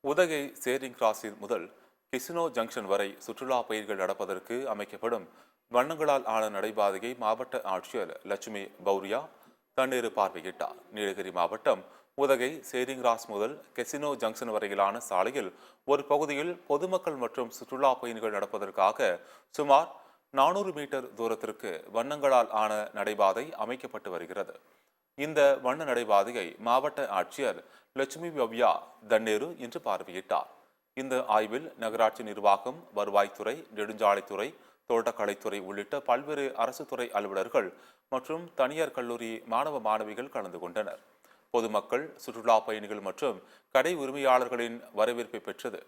உதகை சேரிங் கிராஸின் முதல் கிசினோ ஜங்ஷன் வரை சுற்றுலா பயணிகள் நடப்பதற்கு அமைக்கப்படும் வண்ணங்களால் ஆன நடைபாதையை மாவட்ட ஆட்சியர் லட்சுமி பௌரியா தண்ணீர் பார்வையிட்டார். நீலகிரி மாவட்டம் உதகை சேரிங் கிராஸ் முதல் கெசினோ ஜங்ஷன் வரையிலான சாலையில் ஒரு பகுதியில் பொதுமக்கள் மற்றும் சுற்றுலா பயணிகள் நடப்பதற்காக சுமார் 400 மீட்டர் தூரத்திற்கு வண்ணங்களால் ஆன நடைபாதை அமைக்கப்பட்டு வருகிறது. இந்த வண்ண நடைபாதையை மாவட்ட ஆட்சியர் லட்சுமி பவ்யா தண்ணேரு இன்று பார்வையிட்டார். இந்த ஆய்வில் நகராட்சி நிர்வாகம், வருவாய்த்துறை, நெடுஞ்சாலைத்துறை, தோட்டக்கலைத்துறை உள்ளிட்ட பல்வேறு அரசு துறை அலுவலர்கள் மற்றும் தனியார் கல்லூரி மாணவ மாணவிகள் கலந்து கொண்டனர். பொதுமக்கள், சுற்றுலா பயணிகள் மற்றும் கடை உரிமையாளர்களின் வரவேற்பை பெற்றது.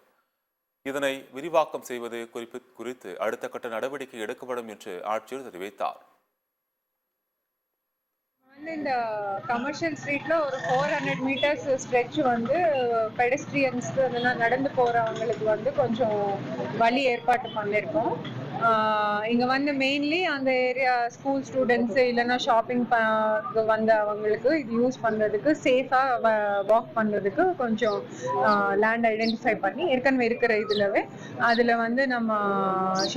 இதனை விரிவாக்கம் செய்வது குறித்து அடுத்த கட்ட நடவடிக்கை எடுக்கப்படும் என்று ஆட்சியர் தெரிவித்தார். இந்த கமர்ஷியல் ஸ்ட்ரீட்ல ஒரு 400 மீட்டர்ஸ் ஸ்ட்ரெச் வந்து பெடஸ்ட்ரியன்ஸ்க்கு நடந்து போறவங்களுக்கு வந்து கொஞ்சம் வழி ஏற்பாடு பண்ணியிருக்கோம். இங்க வந்து மெயின்லி அந்த ஏரியா ஸ்கூல் ஸ்டூடெண்ட்ஸ் இல்லைன்னா ஷாப்பிங் வந்தவங்களுக்கு இது யூஸ் பண்றதுக்கு சேஃபா வாக் பண்றதுக்கு கொஞ்சம் லேண்ட் ஐடென்டிஃபை பண்ணி ஏற்கனவே இருக்கிற அதுல வந்து நம்ம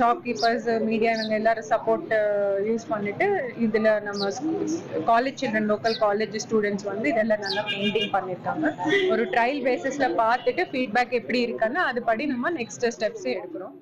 ஷாப்கீப்பர்ஸ், மீடியா இவங்க எல்லாரும் சப்போர்ட் யூஸ் பண்ணிட்டு இதுல நம்ம college children, local college students வந்து இதெல்லாம் நல்லா பெயிண்டிங் பண்ணியிருக்காங்க. ஒரு ட்ரையல் பேசிஸ்ல பார்த்துட்டு ஃபீட்பேக் எப்படி இருக்குன்னு அதுபடி நம்ம நெக்ஸ்ட் ஸ்டெப்ஸ் எடுக்கிறோம்.